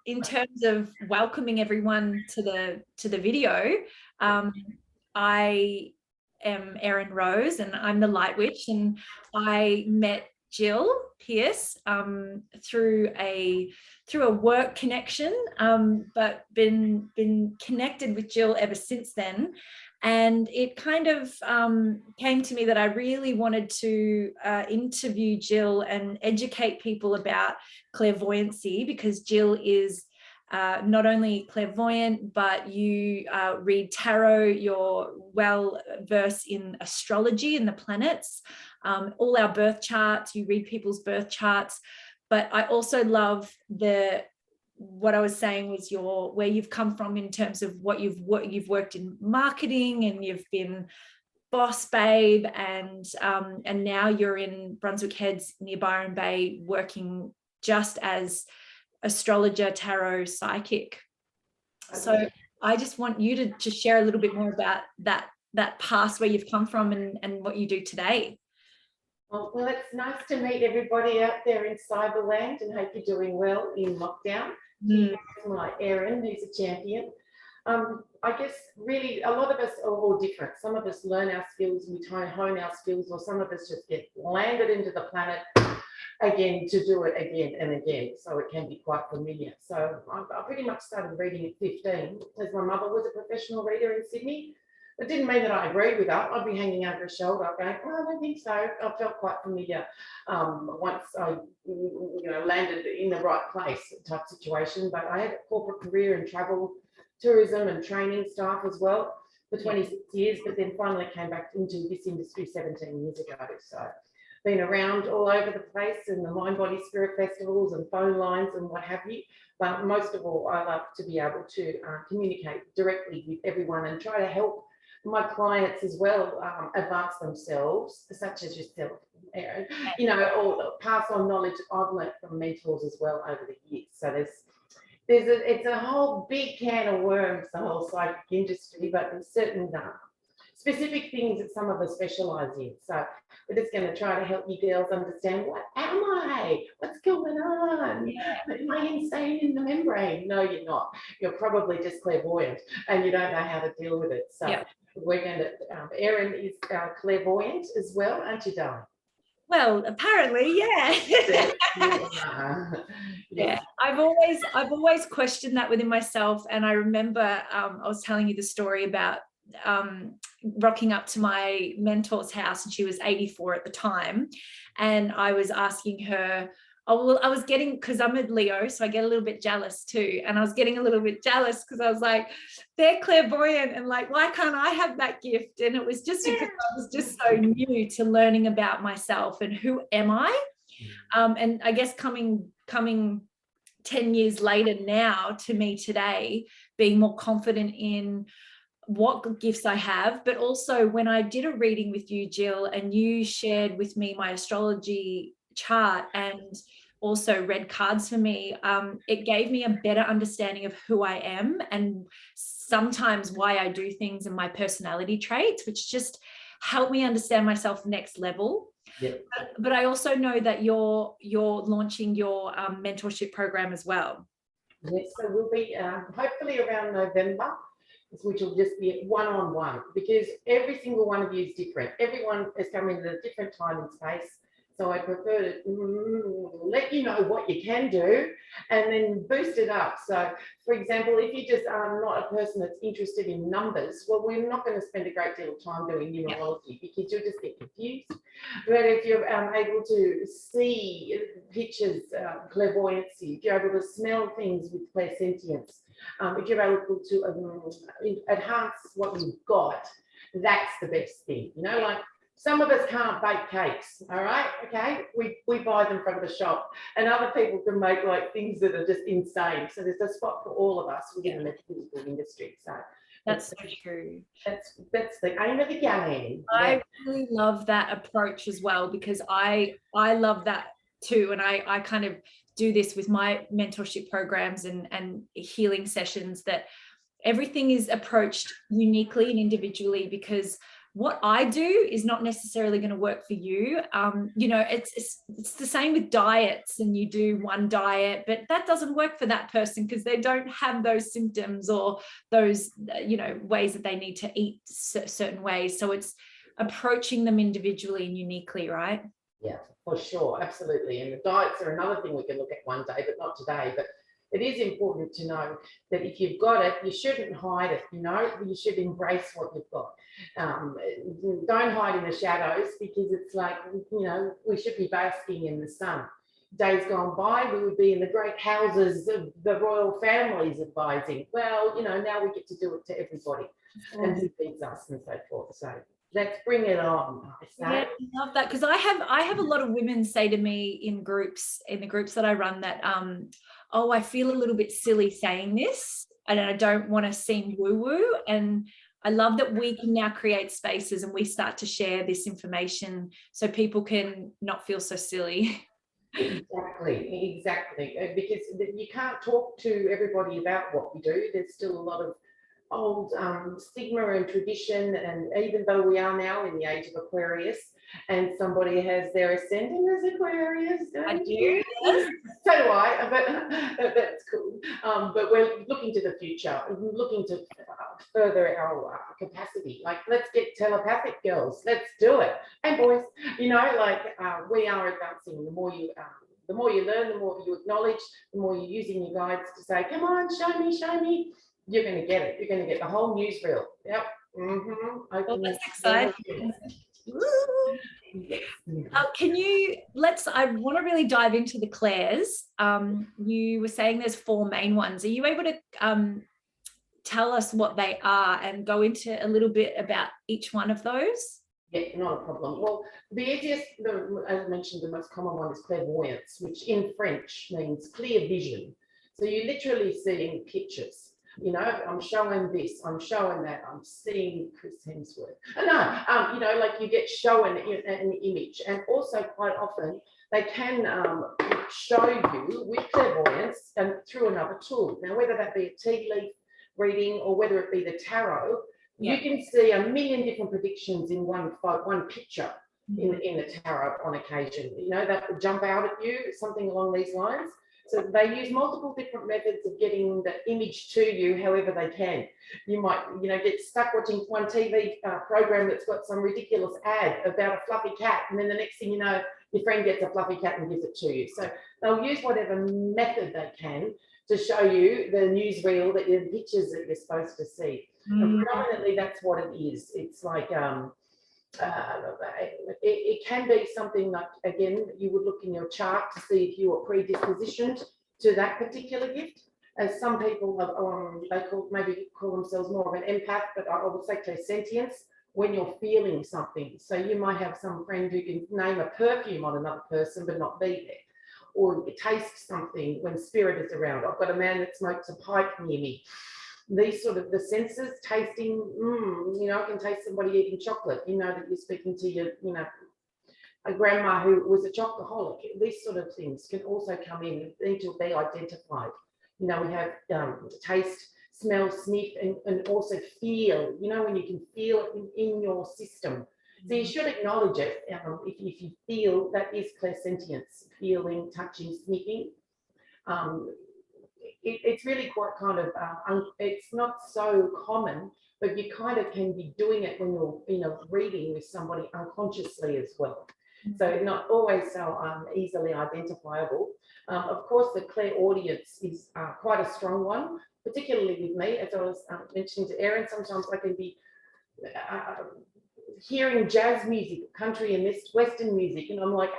in terms of welcoming everyone to the video, I am Erin Rose, and I'm the Light Witch, and I met Jill Pierce through a work connection, but been connected with Jill ever since then. And it kind of came to me that I really wanted to interview Jill and educate people about clairvoyancy, because Jill is not only clairvoyant, but you read tarot, you're well versed in astrology and the planets, all our birth charts, you read people's birth charts. But I also love what I was saying was where you've come from in terms of what you've worked in marketing, and you've been boss babe, and now you're in Brunswick Heads near Byron Bay working just as astrologer, tarot, psychic. So I just want you to just share a little bit more about that past, where you've come from, and what you do today. Well, it's nice to meet everybody out there in Cyberland, and hope you're doing well in lockdown. My Erin, who's a champion. I guess really a lot of us are all different. Some of us learn our skills, we try and hone our skills, or some of us just get landed into the planet again to do it again and again. So it can be quite familiar. So I pretty much started reading at 15 because my mother was a professional reader in Sydney. It didn't mean that I agreed with her. I'd be hanging over her shoulder going, oh, I don't think so. I felt quite familiar once I landed in the right place type situation. But I had a corporate career in travel, tourism and training staff as well for 26 years, but then finally came back into this industry 17 years ago. So been around all over the place in the Mind, Body, Spirit festivals and phone lines and what have you. But most of all, I love to be able to communicate directly with everyone and try to help my clients as well advance themselves, such as yourself, Erin, or pass on knowledge I've learned from mentors as well over the years. So it's a whole big can of worms, the whole psychic industry, but there's certain specific things that some of us specialize in. So we're just going to try to help you girls understand, what am I? What's going on? Am I insane in the membrane? No, you're not. You're probably just clairvoyant and you don't know how to deal with it. So we're going to, Erin is clairvoyant as well, aren't you, darling? Well, apparently, yeah. Yeah, I've always questioned that within myself. And I remember I was telling you the story about rocking up to my mentor's house, and she was 84 at the time, and I was asking her, I was getting, because I'm a Leo, so I get a little bit jealous too, and I was getting a little bit jealous because I was like, they're clairvoyant, and like, why can't I have that gift? And it was just because I was just so new to learning about myself and who am I, and I guess coming 10 years later now to me today, being more confident in what gifts I have. But also when I did a reading with you, Jill, and you shared with me my astrology chart and also read cards for me, it gave me a better understanding of who I am and sometimes why I do things and my personality traits, which just helped me understand myself next level. But I also know that you're launching your mentorship program as well. Yes, so we'll be hopefully around November, which will just be one-on-one, because every single one of you is different. Everyone is coming at a different time and space. So I prefer to let you know what you can do and then boost it up. So, for example, if you just are not a person that's interested in numbers, well, we're not going to spend a great deal of time doing numerology because you'll just get confused. But if you're able to see pictures, clairvoyancy, if you're able to smell things with clairsentience, if you're able to enhance what you've got, that's the best thing. Like, some of us can't bake cakes, all right? Okay, we buy them from the shop, and other people can make like things that are just insane. So there's a spot for all of us within the metaphysical industry. So that's so true. That's the aim of the game. I really love that approach as well, because I love that too, and I kind of do this with my mentorship programs and healing sessions, that everything is approached uniquely and individually, because what I do is not necessarily going to work for you. You know, it's the same with diets, and you do one diet, but that doesn't work for that person because they don't have those symptoms or those, you know, ways that they need to eat certain ways. So it's approaching them individually and uniquely, right? Yeah, for sure, absolutely. And the diets are another thing we can look at one day, but not today. But it is important to know that if you've got it, you shouldn't hide it. You know, you should embrace what you've got. Don't hide in the shadows, because it's like, you know, we should be basking in the sun. Days gone by, we would be in the great houses of the royal families advising. Well, you know, now we get to do it to everybody, and who feeds us and so forth. So let's bring it on. Yeah, I love that, because I have a lot of women say to me in the groups that I run that oh, I feel a little bit silly saying this, and I don't want to seem woo-woo. And I love that we can now create spaces and we start to share this information so people can not feel so silly. Exactly, because you can't talk to everybody about what we do. There's still a lot of old stigma and tradition, and even though we are now in the age of Aquarius, and somebody has their ascendant as Aquarius, I do, yes. So do I, but that's cool. But we're looking to the future, looking to further our capacity. Like, let's get telepathic, girls. Let's do it, and boys. You know, like we are advancing. The more you learn, the more you acknowledge, the more you're using your guides to say, "Come on, show me." You're going to get it. You're going to get the whole newsreel. Yep. Well, that's exciting. I want to really dive into the clairs. You were saying there's 4 main ones. Are you able to tell us what they are and go into a little bit about each one of those? Yeah, not a problem. Well, the easiest, as I mentioned, the most common one is clairvoyance, which in French means clear vision. So you're literally seeing pictures. You know, I'm showing this, I'm showing that, I'm seeing Chris Hemsworth. No, you know, like you get shown an image, and also quite often they can show you with clairvoyance and through another tool. Now, whether that be a tea leaf reading or whether it be the tarot, you can see a million different predictions in one picture in the tarot on occasion. You know, that would jump out at you, something along these lines. So they use multiple different methods of getting the image to you however they can. You might, you know, get stuck watching one TV program that's got some ridiculous ad about a fluffy cat, and then the next thing you know, your friend gets a fluffy cat and gives it to you. So they'll use whatever method they can to show you the newsreel, the pictures that you're supposed to see. And predominantly that's what it is. It's like it can be something that, again, you would look in your chart to see if you are predispositioned to that particular gift. As some people they maybe call themselves more of an empath, but I would say clairsentience, when you're feeling something. So you might have some friend who can name a perfume on another person but not be there, or taste something when spirit is around. I've got a man that smokes a pipe near me. These sort of the senses, tasting, you know, I can taste somebody eating chocolate, you know, that you're speaking to your, you know, a grandma who was a chocoholic. These sort of things can also come in, need to be identified. You know, we have taste, smell, sniff, and also feel, you know, when you can feel it in your system. So you should acknowledge it if you feel. That is clairsentience, feeling, touching, sniffing. It's really quite kind of, it's not so common, but you kind of can be doing it when you're in a reading with somebody unconsciously as well. So not always so easily identifiable. Of course, the clairaudience is quite a strong one, particularly with me. As I was mentioning to Erin, sometimes I can be hearing jazz music, country and Western music, and I'm like,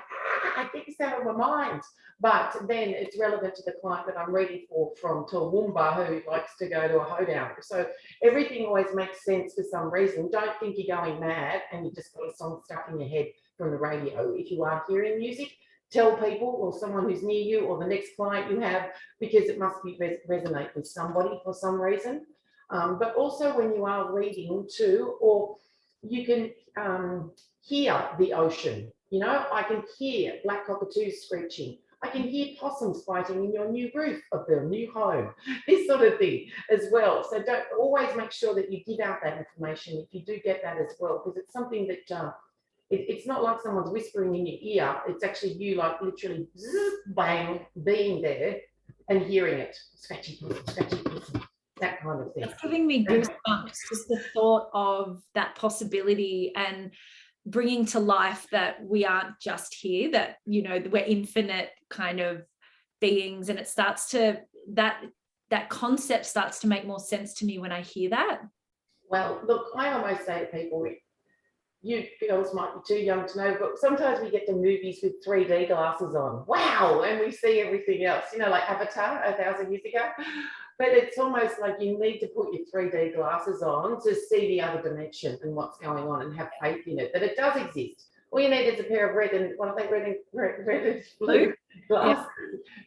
I think it's out of my mind. But then it's relevant to the client that I'm reading for from Toowoomba, who likes to go to a hoedown. So everything always makes sense for some reason. Don't think you're going mad and you just got a song stuck in your head from the radio. If you are hearing music, tell people, or someone who's near you, or the next client you have, because it must be resonate with somebody for some reason. But also when you are reading too, or you can hear the ocean. You know, I can hear black cockatoos screeching. I can hear possums fighting in your new roof of the new home, this sort of thing as well. So don't always make sure that you give out that information if you do get that as well, because it's something that it's not like someone's whispering in your ear. It's actually you like literally bang, being there and hearing it. Scratchy, scratchy, that kind of thing. It's giving me goosebumps, just the thought of that possibility and bringing to life that we aren't just here, that, you know, we're infinite kind of beings. And it starts to, that concept starts to make more sense to me when I hear that. Well, look, I almost say to people, you girls might be too young to know, but sometimes we get to movies with 3D glasses on. Wow! And we see everything else, you know, like Avatar 1,000 years ago. But it's almost like you need to put your 3D glasses on to see the other dimension and what's going on and have faith in it, that it does exist. All you need is a pair of red and red and blue glasses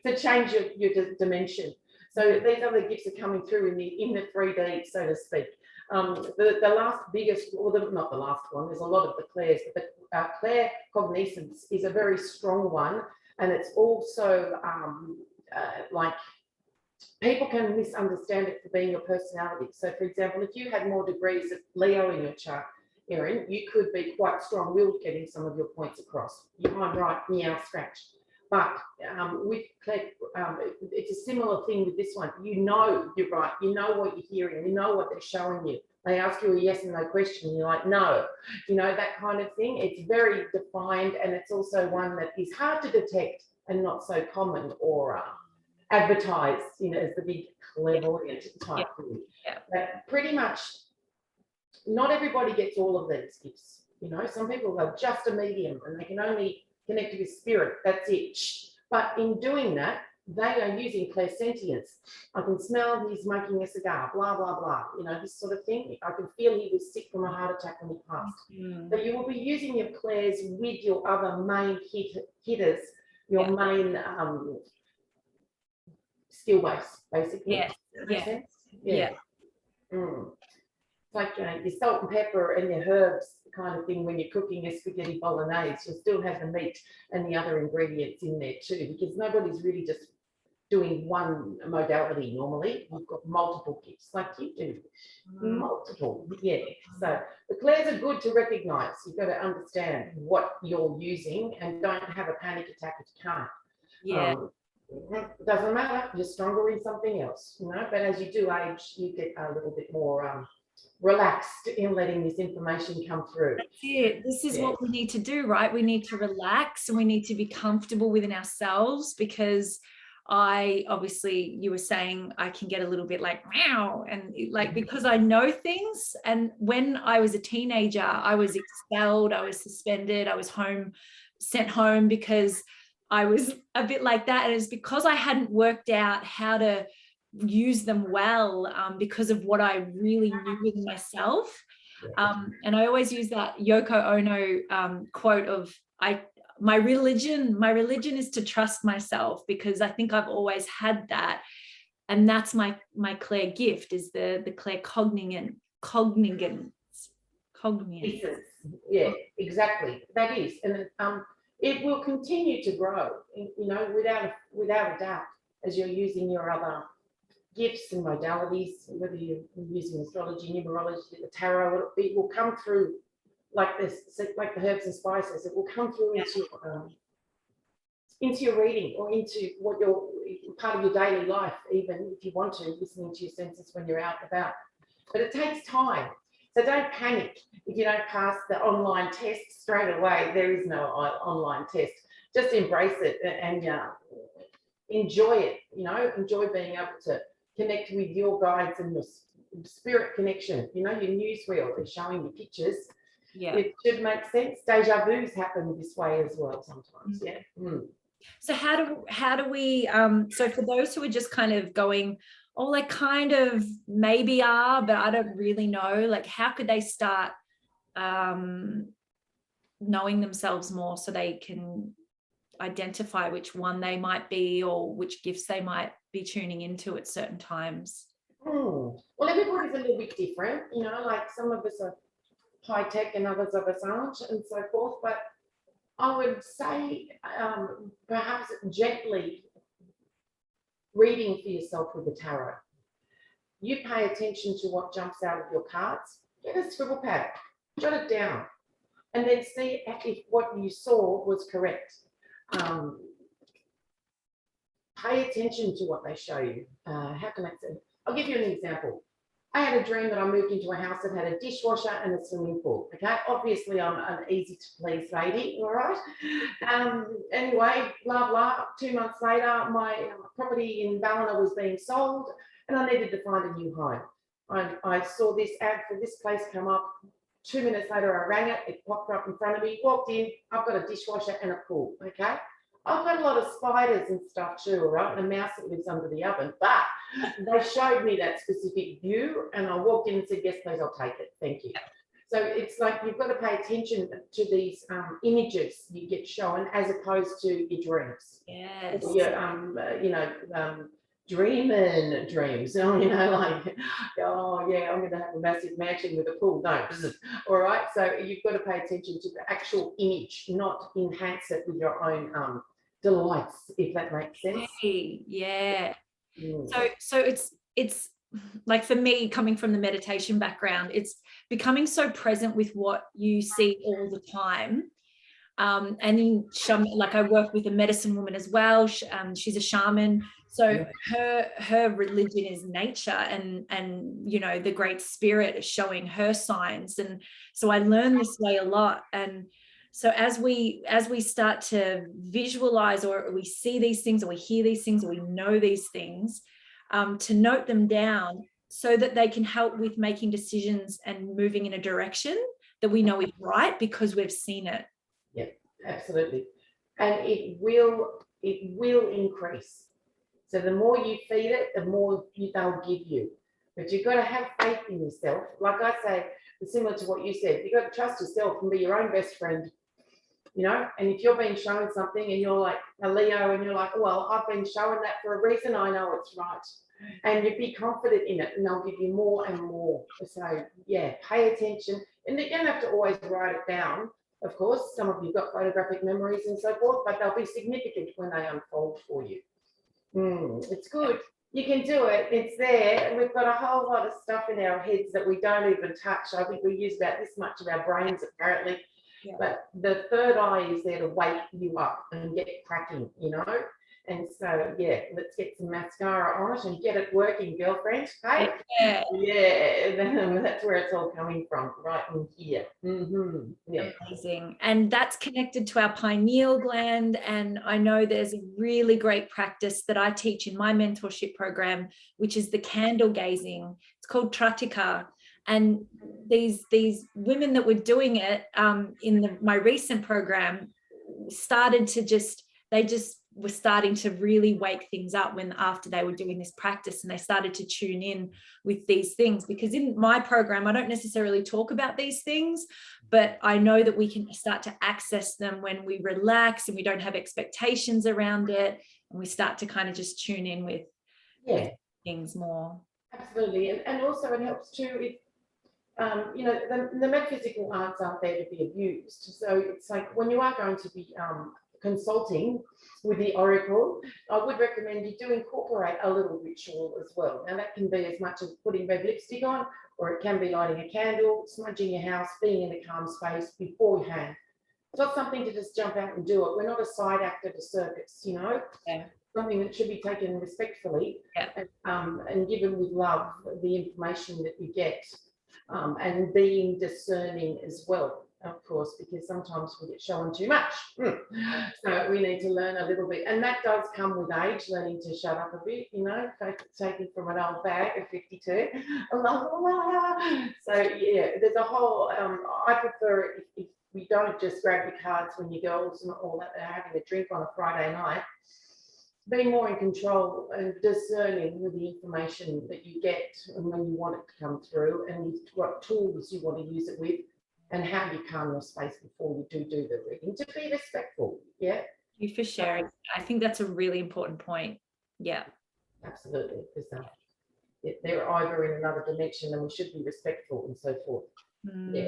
to change your dimension. So these other gifts are coming through in the 3D, so to speak. The last biggest, or not the last one, there's a lot of the clairs, but the claircognizance is a very strong one, and it's also like people can misunderstand it for being your personality. So, for example, if you had more degrees of Leo in your chart, Erin, you could be quite strong-willed getting some of your points across. You might write meow, scratch. But with Claire, it's a similar thing with this one. You know you're right. You know what you're hearing. You know what they're showing you. They ask you a yes and no question. You're like, no. You know, that kind of thing. It's very defined, and it's also one that is hard to detect and not so common or advertised, you know, as the big clairvoyant type thing. But pretty much not everybody gets all of these gifts. You know, some people are just a medium and they can only connect with spirit, that's it. But in doing that, they are using clairsentience. I can smell he's smoking a cigar, blah, blah, blah, you know, this sort of thing. I can feel he was sick from a heart attack when he passed. But you will be using your clairs with your other main hitters, your main skill base, basically. Like your salt and pepper and your herbs kind of thing when you're cooking a spaghetti bolognese, you'll still have the meat and the other ingredients in there too, because nobody's really just doing one modality normally. You've got multiple gifts like you do. Multiple, So the clairs are good to recognise. You've got to understand what you're using and don't have a panic attack if you can't. Doesn't matter, you're stronger in something else, you know, but as you do age, you get a little bit more relaxed in letting this information come through. That's it. This is what we need to do, right? We need to relax and we need to be comfortable within ourselves, because obviously you were saying I can get a little bit like meow, and like because I know things. And when I was a teenager, I was expelled, I was suspended, I was sent home because I was a bit like that. And it's because I hadn't worked out how to use them well, because of what I really knew within myself. And I always use that Yoko Ono quote of my religion is to trust myself, because I think I've always had that. And that's my clair gift, is the claircognizance. Yeah, exactly. That is. And it will continue to grow, you know, without a doubt, as you're using your other gifts and modalities, whether you're using astrology, numerology, the tarot, it will come through like this, like the herbs and spices. It will come through into your reading, or into what your part of your daily life, even if you want to, listening to your senses when you're out and about. But it takes time. So don't panic if you don't pass the online test straight away. There is no online test. Just embrace it and enjoy it. You know, enjoy being able to connect with your guides and your spirit connection. You know, your newsreel is showing you pictures. It should make sense. Deja vu's happen this way as well sometimes. So how do we so for those who are just kind of going, oh, they kind of maybe are, but I don't really know, like how could they start knowing themselves more so they can identify which one they might be or which gifts they might be tuning into at certain times? Well, everybody's a little bit different, you know, like some of us are high tech and others of us aren't, and so forth. But I would say perhaps gently reading for yourself with the tarot. You pay attention to what jumps out of your cards. Get a scribble pad, jot it down, and then see if what you saw was correct. Pay attention to what they show you. How can I say? I'll give you an example. I had a dream that I moved into a house that had a dishwasher and a swimming pool. Okay, obviously I'm an easy to please lady, all right? Anyway, blah, blah. 2 months later, my property in Ballina was being sold and I needed to find a new home. I saw this ad for this place come up. 2 minutes later, I rang it. It popped up in front of me, walked in. I've got a dishwasher and a pool, okay? I've got a lot of spiders and stuff too, right? And a mouse that lives under the oven. But they showed me that specific view and I walked in and said, yes, please, I'll take it. Thank you. So it's like you've got to pay attention to these images you get shown as opposed to your dreams. Yes. Dreaming dreams. You know, like, oh, yeah, I'm going to have a massive mansion with a pool. No. All right. So you've got to pay attention to the actual image, not enhance it with your own delights, if that makes sense. Yeah. So it's like, for me, coming from the meditation background, it's becoming so present with what you see all the time. And in like, I work with a medicine woman as well. She's a shaman. So her religion is nature and you know, the great spirit is showing her signs. And so I learn this way a lot. And so as we start to visualize, or we see these things, or we hear these things, or we know these things, to note them down so that they can help with making decisions and moving in a direction that we know is right because we've seen it. Yeah, absolutely. And it will increase. So the more you feed it, the more they'll give you. But you've got to have faith in yourself. Like I say, similar to what you said, you've got to trust yourself and be your own best friend. You know, and if you're being shown something and you're like a Leo and you're like, well, I've been shown that for a reason, I know it's right. And you be confident in it and they'll give you more and more. So yeah, pay attention. And you don't have to always write it down. Of course, some of you've got photographic memories and so forth, but they'll be significant when they unfold for you. It's good. You can do it. It's there. And we've got a whole lot of stuff in our heads that we don't even touch. I think we use about this much of our brains apparently. Yeah. But the third eye is there to wake you up and get cracking, you know. And so, yeah, let's get some mascara on it and get it working, girlfriend. Hey? Yeah, that's where it's all coming from, right in here. Yeah. Amazing. And that's connected to our pineal gland. And I know there's a really great practice that I teach in my mentorship program, which is the candle gazing. It's called Tratika. And these women that were doing it in my recent program started to they were starting to really wake things up after they were doing this practice, and they started to tune in with these things. Because in my program, I don't necessarily talk about these things, but I know that we can start to access them when we relax and we don't have expectations around it, and we start to kind of just tune in with things more. Absolutely. And also it helps too if you know, the metaphysical arts aren't there to be abused. So it's like when you are going to be consulting with the oracle, I would recommend you do incorporate a little ritual as well. Now that can be as much as putting red lipstick on, or it can be lighting a candle, smudging your house, being in a calm space beforehand. It's not something to just jump out and do it. We're not a side actor to circus, you know. Yeah. Something that should be taken respectfully and given with love, the information that you get. And being discerning as well, of course, because sometimes we get shown too much. So we need to learn a little bit. And that does come with age, learning to shut up a bit, you know, taking from an old bag of 52. So, yeah, there's a whole, I prefer if we don't just grab your cards when your girls and all that, they're having a drink on a Friday night. Be more in control and discerning with the information that you get and when you want it to come through, and what tools you want to use it with, and how you calm your space before you do the reading, to be respectful. Yeah. Thank you for sharing. I think that's a really important point. Yeah. Absolutely. Because they're either in another dimension and we should be respectful and so forth. Yeah.